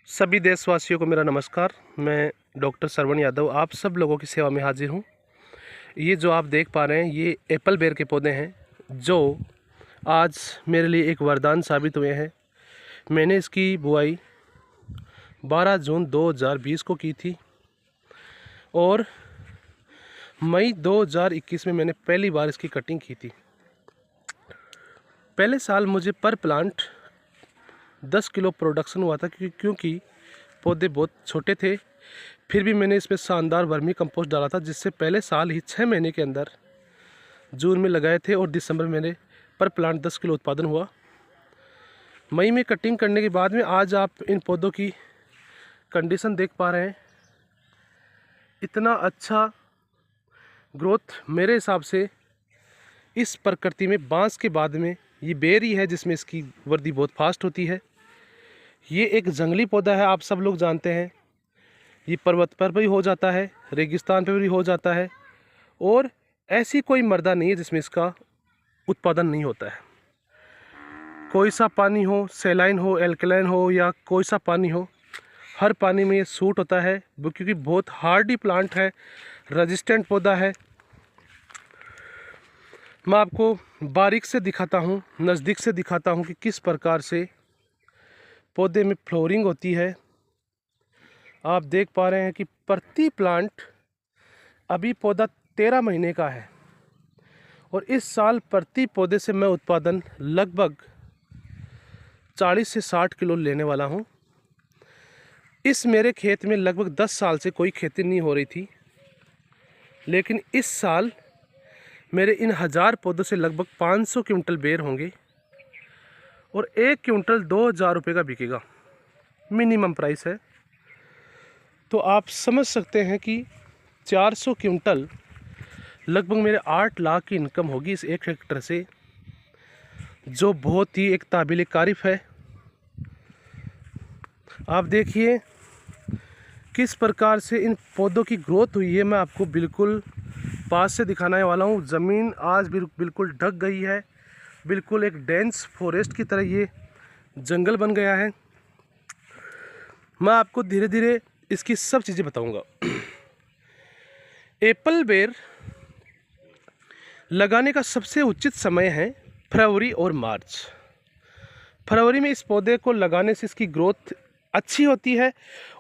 सभी देशवासियों को मेरा नमस्कार। मैं डॉक्टर श्रवण यादव आप सब लोगों की सेवा में हाजिर हूँ। ये जो आप देख पा रहे हैं ये एप्पल बेर के पौधे हैं जो आज मेरे लिए एक वरदान साबित हुए हैं। मैंने इसकी बुआई 12 जून 2020 को की थी और मई 2021 में मैंने पहली बार इसकी कटिंग की थी। पहले साल मुझे पर प्लांट 10 किलो प्रोडक्शन हुआ था क्योंकि पौधे बहुत छोटे थे। फिर भी मैंने इसमें शानदार वर्मी कंपोस्ट डाला था, जिससे पहले साल ही 6 महीने के अंदर जून में लगाए थे और दिसंबर में मेरे पर प्लांट 10 किलो उत्पादन हुआ। मई में कटिंग करने के बाद में आज आप इन पौधों की कंडीशन देख पा रहे हैं। इतना अच्छा ग्रोथ मेरे हिसाब से इस प्रकृति में बांस के बाद में ये बेर ही है जिसमें इसकी वृद्धि बहुत फास्ट होती है। ये एक जंगली पौधा है, आप सब लोग जानते हैं। ये पर्वत पर भी हो जाता है, रेगिस्तान पर भी हो जाता है और ऐसी कोई मृदा नहीं है जिसमें इसका उत्पादन नहीं होता है। कोई सा पानी हो, सैलाइन हो, एल्कलाइन हो या कोई सा पानी हो, हर पानी में ये सूट होता है क्योंकि बहुत हार्डी प्लांट है, रेजिस्टेंट पौधा है। मैं आपको बारीक से दिखाता हूँ, नज़दीक से दिखाता हूँ कि किस प्रकार से पौधे में फ्लोरिंग होती है। आप देख पा रहे हैं कि प्रति प्लांट अभी पौधा 13 महीने का है और इस साल प्रति पौधे से मैं उत्पादन लगभग 40 से 60 किलो लेने वाला हूं। इस मेरे खेत में लगभग 10 साल से कोई खेती नहीं हो रही थी, लेकिन इस साल मेरे इन 1000 पौधों से लगभग 500 क्विंटल बेर होंगे और 1 क्विंटल 2000 रुपये का बिकेगा, मिनिमम प्राइस है। तो आप समझ सकते हैं कि 400 क्विंटल लगभग मेरे 8 लाख की इनकम होगी इस 1 हेक्टर से, जो बहुत ही एक काबिल तारीफ है। आप देखिए किस प्रकार से इन पौधों की ग्रोथ हुई है। मैं आपको बिल्कुल पास से दिखाने वाला हूँ। ज़मीन आज बिल्कुल ढक गई है, बिल्कुल एक डेंस फॉरेस्ट की तरह ये जंगल बन गया है। मैं आपको धीरे धीरे इसकी सब चीज़ें बताऊंगा। एप्पल बेर लगाने का सबसे उचित समय है फरवरी और मार्च। फरवरी में इस पौधे को लगाने से इसकी ग्रोथ अच्छी होती है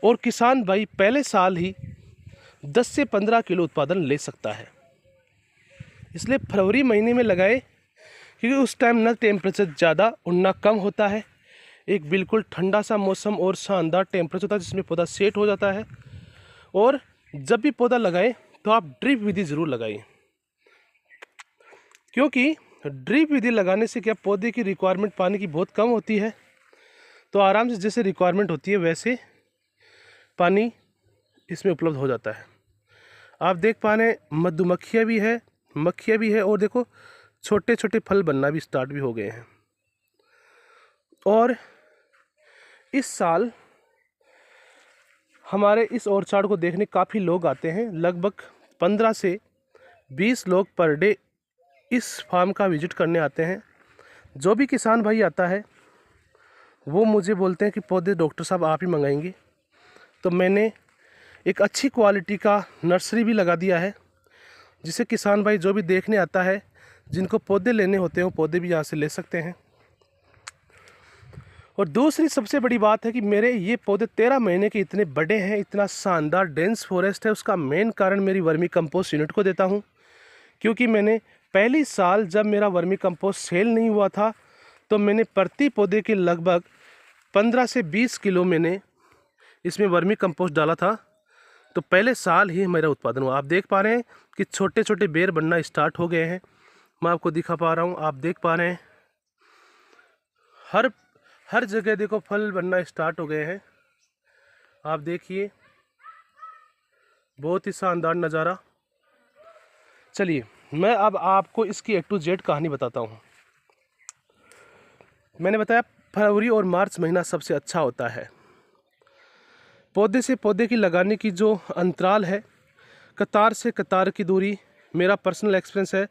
और किसान भाई पहले साल ही 10 से 15 किलो उत्पादन ले सकता है। इसलिए फरवरी महीने में लगाए क्योंकि उस टाइम न टेम्परेचर ज़्यादा और न कम होता है। एक बिल्कुल ठंडा सा मौसम और शानदार टेम्परेचर होता है जिसमें पौधा सेट हो जाता है। और जब भी पौधा लगाएं तो आप ड्रिप विधि ज़रूर लगाएं, क्योंकि ड्रिप विधि लगाने से क्या पौधे की रिक्वायरमेंट पानी की बहुत कम होती है, तो आराम से जैसे रिक्वायरमेंट होती है वैसे पानी इसमें उपलब्ध हो जाता है। आप देख पा रहे हैं मधुमक्खियाँ भी है, मक्खियाँ भी है और देखो छोटे छोटे फल बनना भी स्टार्ट भी हो गए हैं। और इस साल हमारे इस ऑर्चार्ड को देखने काफ़ी लोग आते हैं। लगभग 15 से 20 लोग पर डे इस फार्म का विजिट करने आते हैं। जो भी किसान भाई आता है वो मुझे बोलते हैं कि पौधे डॉक्टर साहब आप ही मंगाएंगे। तो मैंने एक अच्छी क्वालिटी का नर्सरी भी लगा दिया है, जिसे किसान भाई जो भी देखने आता है, जिनको पौधे लेने होते हैं वो पौधे भी यहाँ से ले सकते हैं। और दूसरी सबसे बड़ी बात है कि मेरे ये पौधे 13 महीने के इतने बड़े हैं, इतना शानदार डेंस फॉरेस्ट है। उसका मेन कारण मेरी वर्मी कंपोस्ट यूनिट को देता हूँ, क्योंकि मैंने पहली साल जब मेरा वर्मी कंपोस्ट सेल नहीं हुआ था तो मैंने प्रति पौधे के लगभग 15 से 20 किलो मैंने इसमें वर्मी कंपोस्ट डाला था। तो पहले साल ही मेरा उत्पादन हुआ। आप देख पा रहे हैं कि छोटे छोटे बेर बनना स्टार्ट हो गए हैं। मैं आपको दिखा पा रहा हूँ, आप देख पा रहे हैं हर जगह देखो फल बनना स्टार्ट हो गए हैं। आप देखिए बहुत ही शानदार नज़ारा। चलिए मैं अब आपको इसकी A to Z कहानी बताता हूँ। मैंने बताया फरवरी और मार्च महीना सबसे अच्छा होता है। पौधे से पौधे की लगाने की जो अंतराल है, कतार से कतार की दूरी, मेरा पर्सनल एक्सपीरियंस है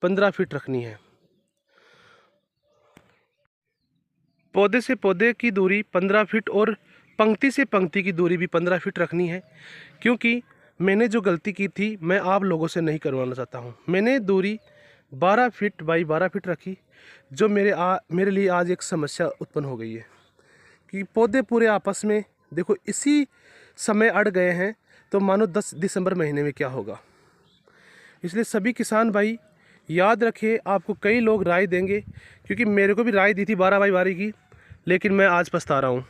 15 फीट रखनी है। पौधे से पौधे की दूरी 15 फीट और पंक्ति से पंक्ति की दूरी भी 15 फीट रखनी है, क्योंकि मैंने जो गलती की थी मैं आप लोगों से नहीं करवाना चाहता हूँ। मैंने दूरी 12 फीट बाई 12 फीट रखी, जो मेरे लिए आज एक समस्या उत्पन्न हो गई है कि पौधे पूरे आपस में देखो इसी समय अड़ गए हैं, तो मानो 10 दिसंबर महीने में क्या होगा। इसलिए सभी किसान भाई याद रखिए, आपको कई लोग राय देंगे, क्योंकि मेरे को भी राय दी थी 12 बाई 12 की, लेकिन मैं आज पछता रहा हूँ।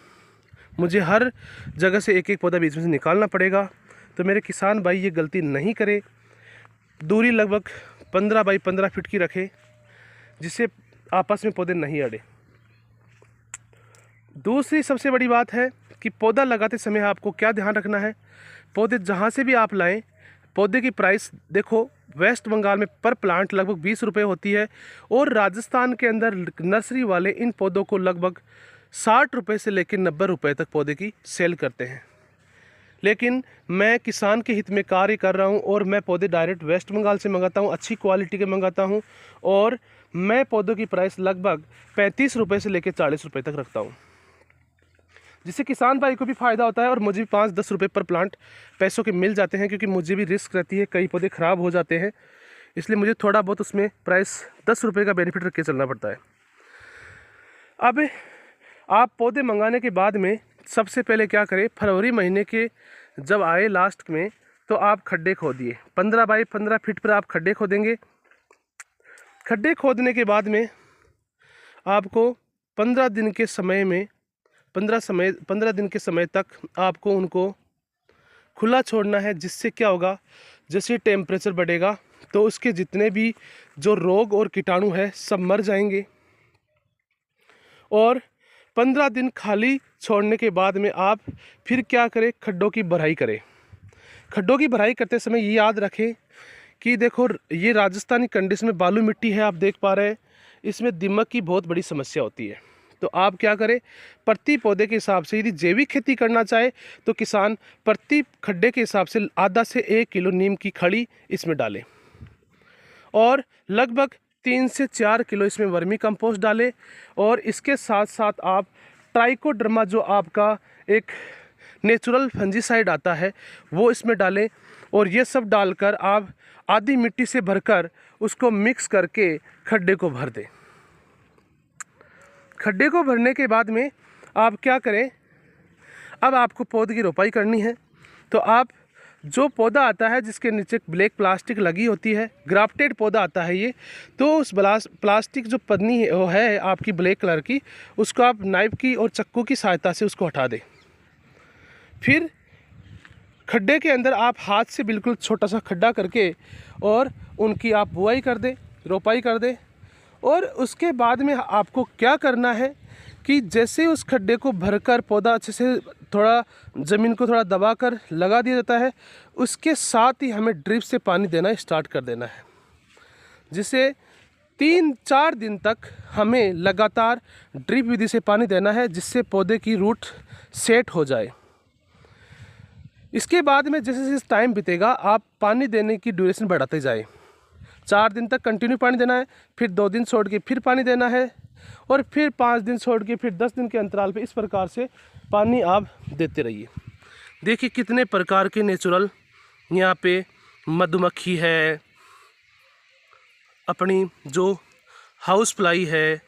मुझे हर जगह से एक एक पौधा बीच में से निकालना पड़ेगा। तो मेरे किसान भाई ये गलती नहीं करें, दूरी लगभग 15 बाई 15 फीट की रखें, जिससे आपस में पौधे नहीं अड़े। दूसरी सबसे बड़ी बात है कि पौधा लगाते समय आपको क्या ध्यान रखना है। पौधे जहाँ से भी आप लाएं, पौधे की प्राइस देखो, वेस्ट बंगाल में पर प्लांट लगभग 20 रुपये होती है, और राजस्थान के अंदर नर्सरी वाले इन पौधों को लगभग 60 रुपये से लेकर 90 रुपये तक पौधे की सेल करते हैं। लेकिन मैं किसान के हित में कार्य कर रहा हूं, और मैं पौधे डायरेक्ट वेस्ट बंगाल से मंगाता हूं, अच्छी क्वालिटी के मंगाता हूं, और मैं पौधों की प्राइस लगभग 35 रुपये से लेकर 40 रुपये तक रखता हूं, जिससे किसान भाई को भी फ़ायदा होता है और मुझे भी 5-10 रुपये पर प्लांट पैसों के मिल जाते हैं, क्योंकि मुझे भी रिस्क रहती है, कई पौधे ख़राब हो जाते हैं, इसलिए मुझे थोड़ा बहुत उसमें प्राइस 10 रुपये का बेनिफिट रख के चलना पड़ता है। अब आप पौधे मंगाने के बाद में सबसे पहले क्या करें, फरवरी महीने के जब आए लास्ट में, तो आप खड्डे खोदिए। 15 बाई 15 फीट पर आप खड्डे खोदेंगे। खड्डे खोदने के बाद में आपको 15 दिन के समय में 15 दिन के समय तक आपको उनको खुला छोड़ना है, जिससे क्या होगा, जैसे टेम्परेचर बढ़ेगा तो उसके जितने भी जो रोग और कीटाणु है सब मर जाएंगे। और 15 दिन खाली छोड़ने के बाद में आप फिर क्या करें, खड्डों की भराई करें। खड्डों की भराई करते समय ये याद रखें कि देखो, ये राजस्थानी कंडीशन में बालू मिट्टी है, आप देख पा रहे हैं, इसमें दीमक की बहुत बड़ी समस्या होती है। तो आप क्या करें, प्रति पौधे के हिसाब से, यदि जैविक खेती करना चाहे तो किसान प्रति खड्डे के हिसाब से आधा से 1 किलो नीम की खड़ी इसमें डालें, और लगभग 3 से 4 किलो इसमें वर्मी कंपोस्ट डालें, और इसके साथ साथ आप ट्राइकोडर्मा जो आपका एक नेचुरल फंजीसाइड आता है वो इसमें डालें, और ये सब डालकर आप आधी मिट्टी से भरकर उसको मिक्स करके खड्डे को भर दें। खड्डे को भरने के बाद में आप क्या करें, अब आपको पौधे की रोपाई करनी है। तो आप जो पौधा आता है जिसके नीचे ब्लैक प्लास्टिक लगी होती है, ग्राफ्टेड पौधा आता है ये, तो उस प्लास्टिक जो पन्नी है वो है आपकी ब्लैक कलर की, उसको आप नाइफ की और चक्कू की सहायता से उसको हटा दें। फिर खड्डे के अंदर आप हाथ से बिल्कुल छोटा सा खड्डा करके और उनकी आप बुआई कर दें, रोपाई कर दें। और उसके बाद में आपको क्या करना है कि जैसे उस खड्डे को भरकर पौधा अच्छे से थोड़ा ज़मीन को थोड़ा दबाकर लगा दिया जाता है, उसके साथ ही हमें ड्रिप से पानी देना स्टार्ट कर देना है, जिसे 3-4 दिन तक हमें लगातार ड्रिप विधि से पानी देना है, जिससे पौधे की रूट सेट हो जाए। इसके बाद में जैसे जैसे टाइम बीतेगा आप पानी देने की ड्यूरेशन बढ़ाते जाए। 4 दिन तक कंटिन्यू पानी देना है, फिर 2 दिन छोड़ के फिर पानी देना है, और फिर 5 दिन छोड़ के फिर 10 दिन के अंतराल पे इस प्रकार से पानी आप देते रहिए। देखिए कितने प्रकार के नेचुरल यहाँ पे मधुमक्खी है, अपनी जो हाउस फ्लाई है,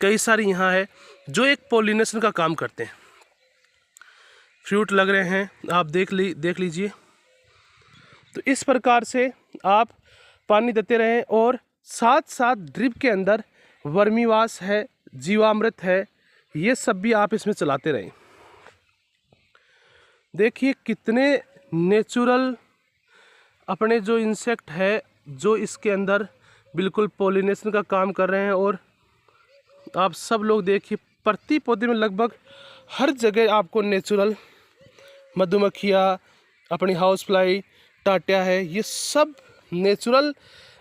कई सारी यहाँ है जो एक पॉलिनेशन का काम करते हैं। फ्रूट लग रहे हैं, आप देख लीजिए। तो इस प्रकार से आप पानी देते रहें, और साथ साथ ड्रिप के अंदर वर्मीवाश है, जीवामृत है, ये सब भी आप इसमें चलाते रहें। देखिए कितने नेचुरल अपने जो इंसेक्ट है जो इसके अंदर बिल्कुल पॉलिनेशन का काम कर रहे हैं। और आप सब लोग देखिए प्रति पौधे में लगभग हर जगह आपको नेचुरल मधुमक्खियाँ, अपनी हाउस फ्लाई, टाटिया है, ये सब नेचुरल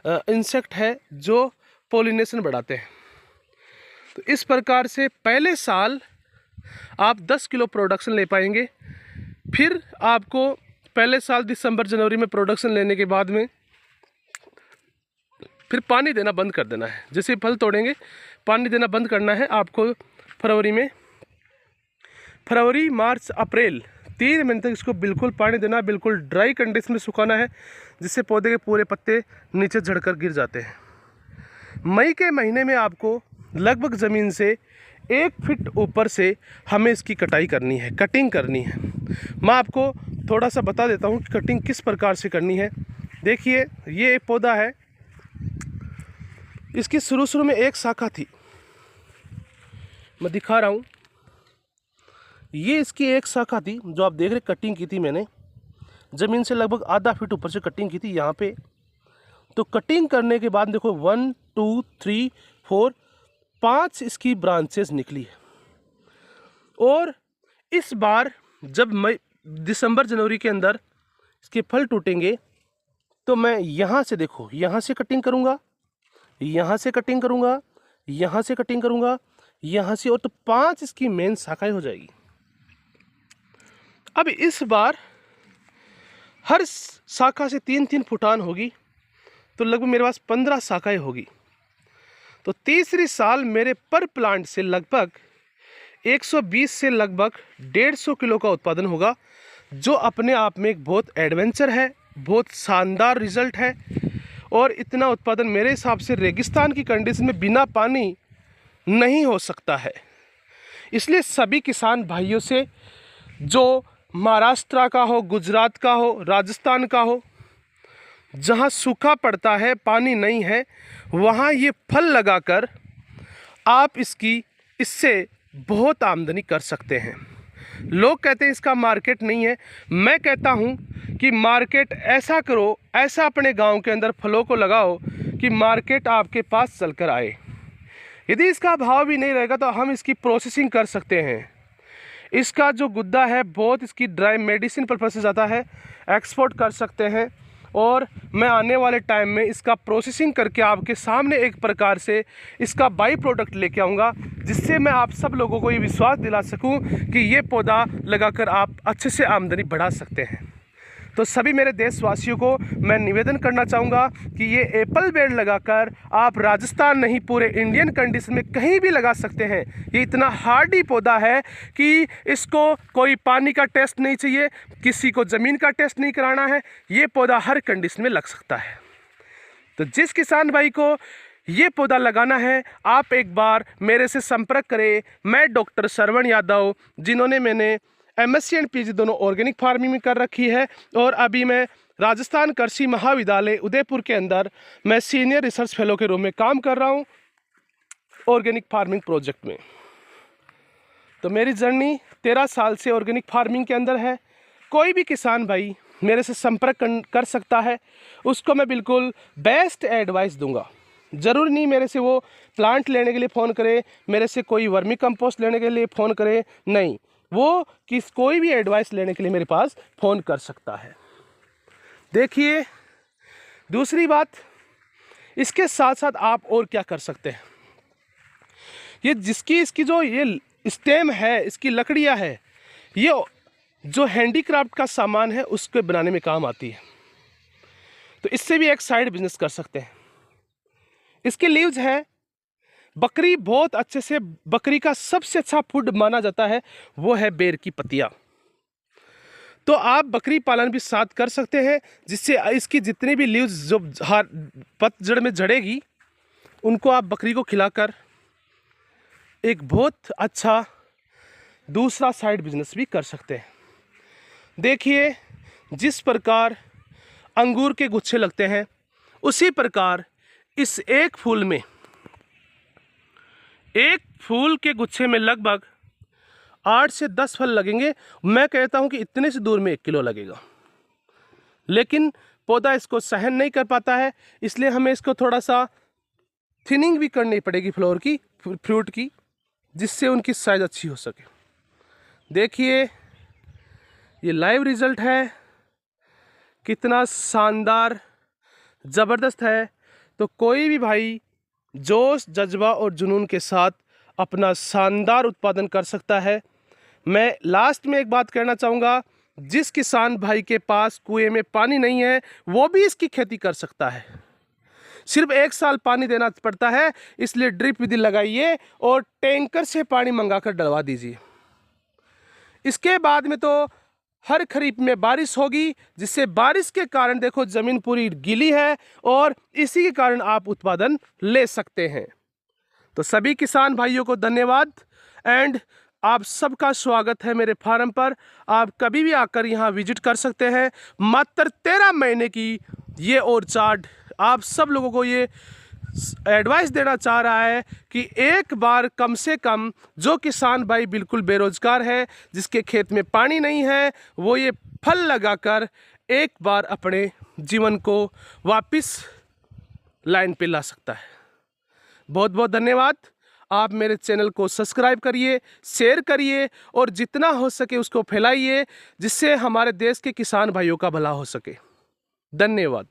इंसेक्ट है जो पॉलिनेशन बढ़ाते हैं। तो इस प्रकार से पहले साल आप 10 किलो प्रोडक्शन ले पाएंगे। फिर आपको पहले साल दिसंबर जनवरी में प्रोडक्शन लेने के बाद में फिर पानी देना बंद कर देना है। जैसे फल तोड़ेंगे पानी देना बंद करना है आपको। फरवरी, मार्च, अप्रैल 3 महीने तक इसको बिल्कुल पानी देना, बिल्कुल ड्राई कंडीशन में सुखाना है, जिससे पौधे के पूरे पत्ते नीचे झड़कर गिर जाते हैं। मई के महीने में आपको लगभग ज़मीन से 1 फीट ऊपर से हमें इसकी कटाई करनी है, कटिंग करनी है। मैं आपको थोड़ा सा बता देता हूँ कि कटिंग किस प्रकार से करनी है। देखिए, ये एक पौधा है, इसकी शुरू में एक शाखा थी, मैं दिखा रहा हूँ। ये इसकी एक शाखा थी जो आप देख रहे, कटिंग की थी मैंने, ज़मीन से लगभग आधा फीट ऊपर से कटिंग की थी यहाँ पे। तो कटिंग करने के बाद देखो 1 2 3 4 5 इसकी ब्रांचेस निकली है। और इस बार जब मई, दिसंबर, जनवरी के अंदर इसके फल टूटेंगे, तो मैं यहाँ से, देखो, यहाँ से कटिंग करूँगा, यहाँ से कटिंग करूँगा, यहाँ से कटिंग करूँगा, यहाँ से, और तो 5 इसकी मेन शाखाएं हो जाएगी। अब इस बार हर शाखा से 3-3 फुटान होगी, तो लगभग मेरे पास 15 शाखाएं होगी। तो तीसरी साल मेरे पर प्लांट से लगभग 120 से लगभग 150 किलो का उत्पादन होगा, जो अपने आप में एक बहुत एडवेंचर है, बहुत शानदार रिजल्ट है। और इतना उत्पादन मेरे हिसाब से रेगिस्तान की कंडीशन में बिना पानी नहीं हो सकता है। इसलिए सभी किसान भाइयों से, जो महाराष्ट्र का हो, गुजरात का हो, राजस्थान का हो, जहाँ सूखा पड़ता है, पानी नहीं है, वहाँ ये फल लगाकर आप इससे बहुत आमदनी कर सकते हैं। लोग कहते हैं इसका मार्केट नहीं है, मैं कहता हूँ कि मार्केट ऐसा करो, ऐसा अपने गांव के अंदर फलों को लगाओ कि मार्केट आपके पास चलकर आए। यदि इसका भाव भी नहीं रहेगा तो हम इसकी प्रोसेसिंग कर सकते हैं। इसका जो गुद्दा है बहुत इसकी ड्राई मेडिसिन पर्पज से जाता है, एक्सपोर्ट कर सकते हैं। और मैं आने वाले टाइम में इसका प्रोसेसिंग करके आपके सामने एक प्रकार से इसका बाई प्रोडक्ट लेके आऊँगा, जिससे मैं आप सब लोगों को ये विश्वास दिला सकूं कि ये पौधा लगाकर आप अच्छे से आमदनी बढ़ा सकते हैं। तो सभी मेरे देशवासियों को मैं निवेदन करना चाहूँगा कि ये एप्पल बेड लगाकर आप राजस्थान नहीं, पूरे इंडियन कंडीशन में कहीं भी लगा सकते हैं। ये इतना हार्डी पौधा है कि इसको कोई पानी का टेस्ट नहीं चाहिए, किसी को ज़मीन का टेस्ट नहीं कराना है, ये पौधा हर कंडीशन में लग सकता है। तो जिस किसान भाई को ये पौधा लगाना है, आप एक बार मेरे से संपर्क करें। मैं डॉक्टर श्रवण यादव, जिन्होंने मैंने MSc एंड PG दोनों ऑर्गेनिक फार्मिंग में कर रखी है, और अभी मैं राजस्थान कृषि महाविद्यालय उदयपुर के अंदर मैं सीनियर रिसर्च फेलो के रूप में काम कर रहा हूँ ऑर्गेनिक फार्मिंग प्रोजेक्ट में। तो मेरी जर्नी 13 साल से ऑर्गेनिक फार्मिंग के अंदर है। कोई भी किसान भाई मेरे से संपर्क कर सकता है, उसको मैं बिल्कुल बेस्ट एडवाइस दूंगा। ज़रूरी नहीं मेरे से वो प्लांट लेने के लिए फ़ोन करे, मेरे से कोई वर्मी कंपोस्ट लेने के लिए फ़ोन करे, नहीं, वो कोई भी एडवाइस लेने के लिए मेरे पास फ़ोन कर सकता है। देखिए, दूसरी बात, इसके साथ साथ आप और क्या कर सकते हैं, ये इसकी जो ये स्टेम है, इसकी लकड़ियाँ है, ये जो हैंडीक्राफ्ट का सामान है उसके बनाने में काम आती है। तो इससे भी एक साइड बिजनेस कर सकते हैं। इसके लीव्स है, बकरी बहुत अच्छे से, बकरी का सबसे अच्छा फूड माना जाता है वो है बेर की पत्तियाँ। तो आप बकरी पालन भी साथ कर सकते हैं, जिससे इसकी जितनी भी लीव्स जो पतझड़ में झड़ेगी उनको आप बकरी को खिलाकर एक बहुत अच्छा दूसरा साइड बिजनेस भी कर सकते हैं। देखिए, जिस प्रकार अंगूर के गुच्छे लगते हैं, उसी प्रकार इस एक फूल के गुच्छे में लगभग 8 से 10 फल लगेंगे। मैं कहता हूं कि इतने से दूर में 1 किलो लगेगा, लेकिन पौधा इसको सहन नहीं कर पाता है, इसलिए हमें इसको थोड़ा सा थिनिंग भी करनी पड़ेगी फ्रूट की, जिससे उनकी साइज अच्छी हो सके। देखिए, ये लाइव रिजल्ट है, कितना शानदार, ज़बरदस्त है। तो कोई भी भाई जोश, जज्बा और जुनून के साथ अपना शानदार उत्पादन कर सकता है। मैं लास्ट में एक बात कहना चाहूँगा, जिस किसान भाई के पास कुएं में पानी नहीं है वो भी इसकी खेती कर सकता है। सिर्फ 1 साल पानी देना पड़ता है, इसलिए ड्रिप विधि लगाइए और टैंकर से पानी मंगाकर डलवा दीजिए। इसके बाद में तो हर खरीफ में बारिश होगी, जिससे बारिश के कारण देखो ज़मीन पूरी गीली है और इसी के कारण आप उत्पादन ले सकते हैं। तो सभी किसान भाइयों को धन्यवाद एंड आप सबका स्वागत है मेरे फार्म पर। आप कभी भी आकर यहाँ विजिट कर सकते हैं। मात्र 13 महीने की ये ऑर्चार्ड आप सब लोगों को ये एडवाइस देना चाह रहा है कि एक बार कम से कम जो किसान भाई बिल्कुल बेरोजगार है, जिसके खेत में पानी नहीं है, वो ये फल लगाकर एक बार अपने जीवन को वापस लाइन पे ला सकता है। बहुत बहुत धन्यवाद। आप मेरे चैनल को सब्सक्राइब करिए, शेयर करिए और जितना हो सके उसको फैलाइए, जिससे हमारे देश के किसान भाइयों का भला हो सके। धन्यवाद।